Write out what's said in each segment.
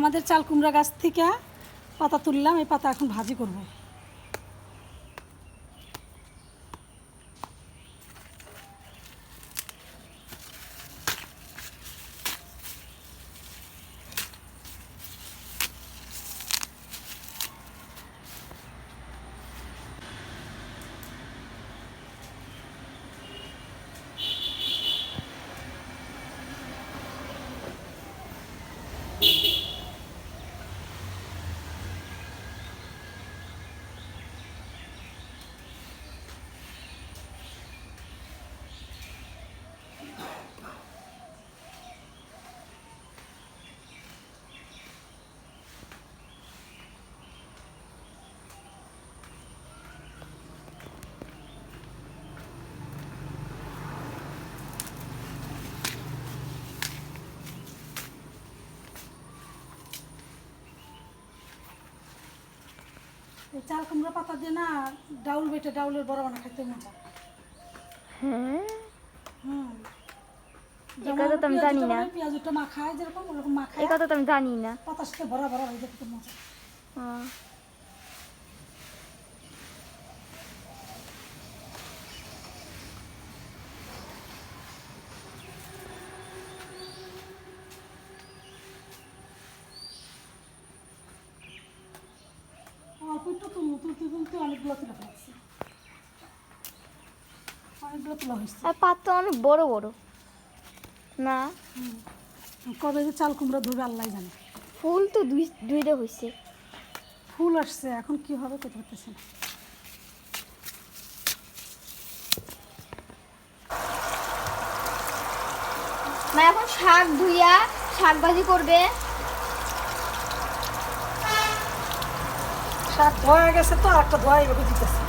আমাদের চাল কুমড়া গাছ থেকে পাতা তুললাম, এই পাতা এখন ভাজি করব। এই চাল কুমড়া পাতা দিয়ে না ডাউল বেটে ডাউলের বড়া বানা খেতে মজা। হ্যাঁ, হুম, এই কথা তো আমি জানি না। পেঁয়াজটা মাখায় যেরকম ওরকম মাখায়, এই কথা তো আমি জানি না। পাতার সাথে ভরা ভরা হয়ে যায়, খেতে মজা। অল্প একটু তুলতে অনেকগুলো তুলে ফেলেছি, অনেকগুলো তোলা হয়েছে। আর পাতা অনেক বড় বড় না? কবে যে চাল কুমড়া ধরবে আল্লাহ জানে। ফুল তো দুইটা হয়েছে। ফুল আসছে, এখন কি হবে খেতে পারতেছি না। মা এখন শাক ধুইয়া শাক ভাজি করবে। শাক ধোয়া গেছে তো, আর একটা ধোয়া এভাবে দিতেছে।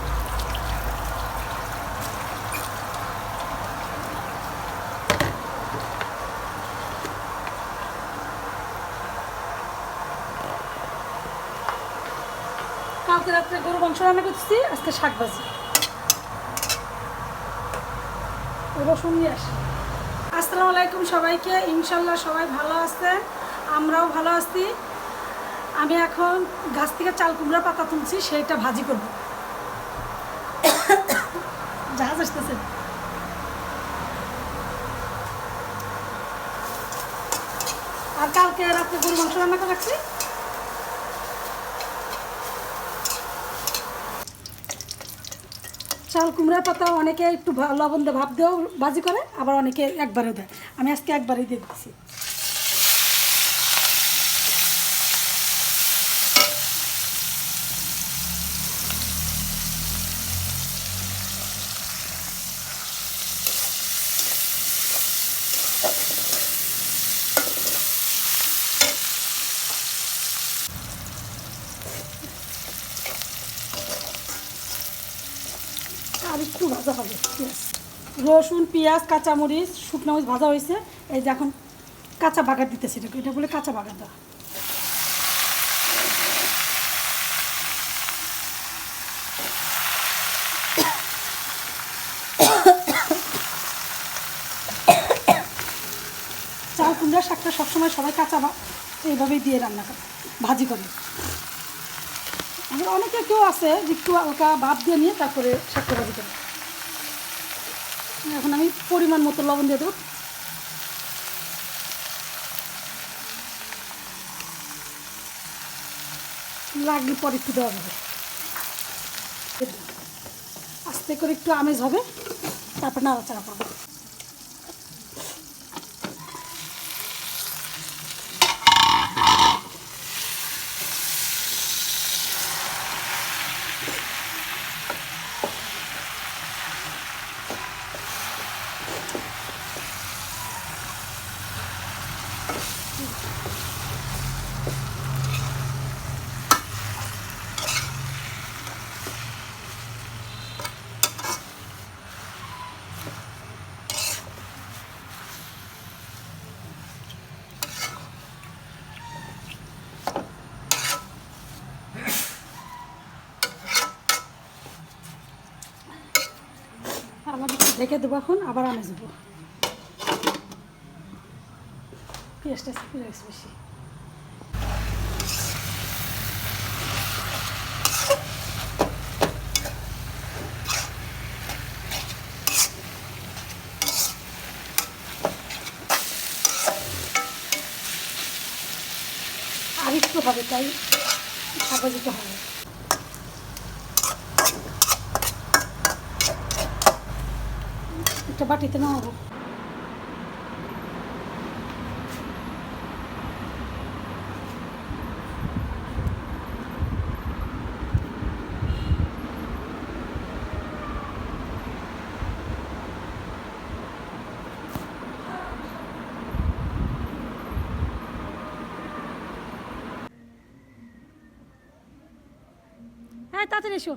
কালকে রাত্রে গরু মাংস রান্না করতেছি, আজকে শাক ভাজি। রসুন নিয়ে আসি। আসসালামু আলাইকুম সবাইকে, ইনশাল্লাহ সবাই ভালো আছে, আমরাও ভালো আছি। আমি এখন গাছ থেকে চাল কুমড়া পাতা তুলছি, সেইটা ভাজি করব। জাহাজ আসতেছে। আর কালকে রাত্রে গরু মাংস রান্না করে রাখছি। চাল কুমড়া পাতা অনেকে একটু লবণ দিয়ে ভাপ দিয়েও ভাজি করে, আবার অনেকে একবারে দেয়। আমি আজকে একবারেই দিয়ে দিচ্ছি। আর একটু ভাজা হবে পেঁয়াজ, রসুন, পেঁয়াজ, কাঁচামরিচ, শুকনো মরিচ ভাজা হয়েছে। এই যে এখন কাঁচা বাগার দিতেছি, এটা বলে কাঁচা বাগার দেওয়া। চাল কুমড়া শাকটা সবসময় সবাই কাঁচা এইভাবেই দিয়ে রান্না করে, ভাজি করে। অনেকে কেউ আছে যে একটু হালকা ভাপ দিয়ে নিয়ে তারপরে শাকটা ভাজি করে। এখন আমি পরিমাণ মতো লবণ দিয়ে দেবো, লাগলে পরে একটু দেওয়া যাবে। আস্তে করে একটু আমেজ হবে, তারপর নাড়াচাড়া করবো। আবার একটু ঢেকে দেবো, এখন আবার আমেজ দেবো। পেঁয়াজটা বেশি হবে, তাই শাক ভাজিটা হবে। একটা বাটিতে নামাবো। হ্যাঁ, তাড়াতাড়ি এসো।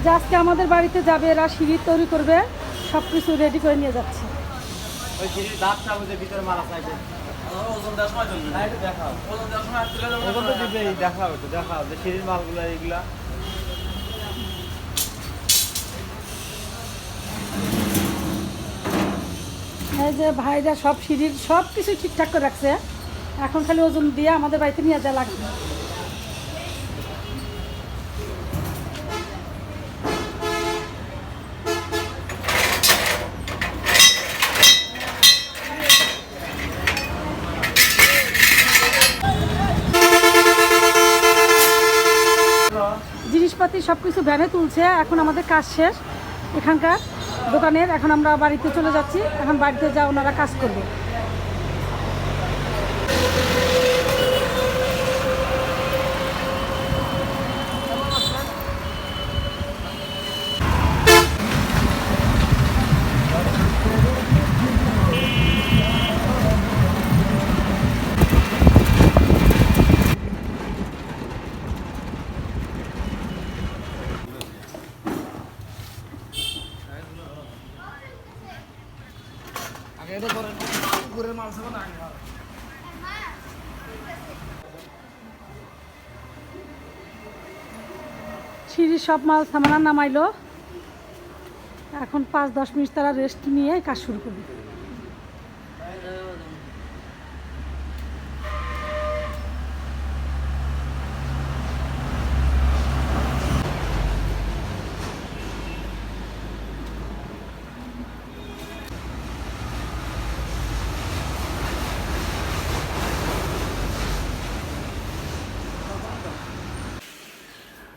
যে আজকে আমাদের বাড়িতে যাবে, এরা সিঁড়ি তৈরি করবে, সব কিছু রেডি করে নিয়ে যাচ্ছে। ওই সিঁড়ির দাঁতটা বুঝে ভিতরে মারা চাইবে। ওজন দেওয়ার সময় চলবে না, একটু দেখাও। ওজন দেওয়ার সময় তুলে দেবো। ওজন তো দিবেই, দেখাও একটু, দেখাও যে সিঁড়ির মালগুলো এইগুলা। এই যে ভাইরা সব সিঁড়ির সব কিছু ঠিকঠাক করে রাখছে, এখন খালি ওজন দিয়ে আমাদের বাড়িতে নিয়ে যাওয়া লাগবে। জিনিসপাতি সব কিছু ভ্যানে তুলছে, এখন আমাদের কাজ শেষ এখানকার দোকানের। এখন আমরা বাড়িতে চলে যাচ্ছি, এখন বাড়িতে যা ওনারা কাজ করবে। সিঁড়ির সব মাল সামানা নামাইলো, এখন 5-10 মিনিট তারা রেস্ট নিয়ে কাজ শুরু করবে।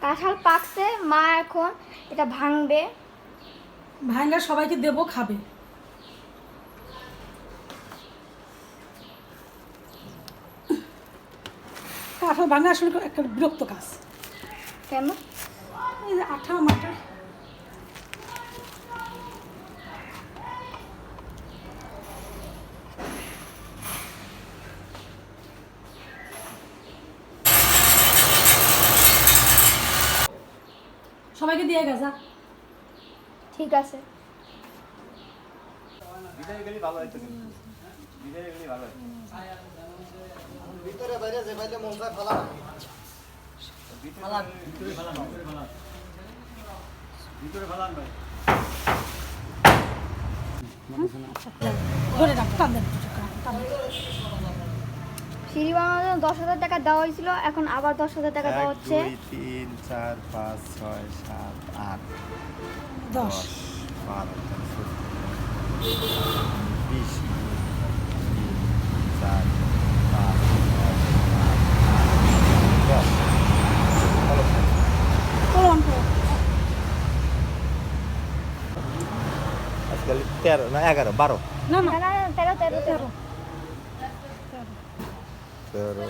কাঁঠাল পাকছে, মা এখন এটা ভাঙবে। ভাইঙ্গা সবাইকে দেবো, খাবে। কাঁঠাল ভাঙা আসলে একটা বিরক্ত কাজ। কেন? এই যে আঠা মাঠা। সবাইকে দিয়ে গেছা। ঠিক আছে। ভিতরে গেলে ভালো হইতো কিন্তু। ভিতরে গেলে ভালো হইতো। ভিতরে বাইরে যে বাইরে মন চায় ফালা। ভিতরে ফালা, ভিতরে ফালা। ভিতরে ফালা ভাই। ধরে রাখ, টান দেন, টান দেন। সিঁড়ি বানানোর জন্য 10,000 টাকা দেওয়া হয়েছিল, এখন আবার 10,000 টাকা দেওয়া হচ্ছে। 1 2 3 4 5 6 7 8 10 12 20 4 5 10 কোন আজকাল 13 না 11 12 না না না না 13 13 13। 13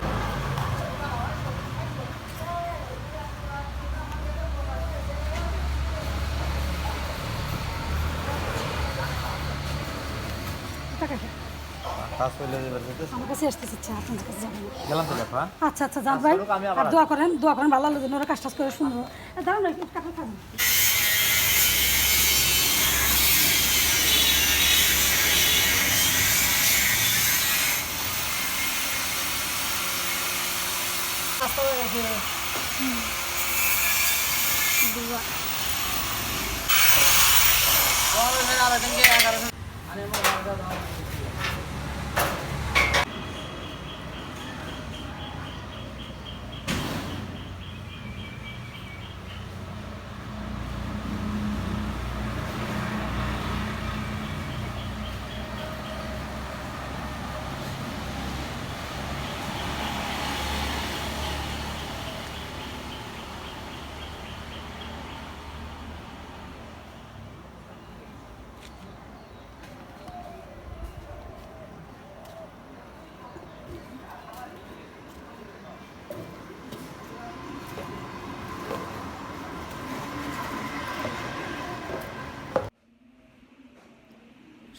টাকা খেয়ে। কাজ হইলে এবার যেতেছে। আমার কাছে আসতে চাচ্ছে, আপনাদের কাছে যাবেন। গেলাম তো লেখা। আচ্ছা আচ্ছা, যান ভাই। আমি আবার আর দোয়া করেন ভালো আল্লাহ যেন ওরা কাজ টাজ করে সুন্দর। দাঁড়ান না, একটু টাকা খাবেন। রাস্তা হয়ে গেছে। দুয়া।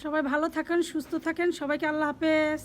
সবাই ভালো থাকেন, সুস্থ থাকেন, সবাইকে আল্লাহ হাফেজ।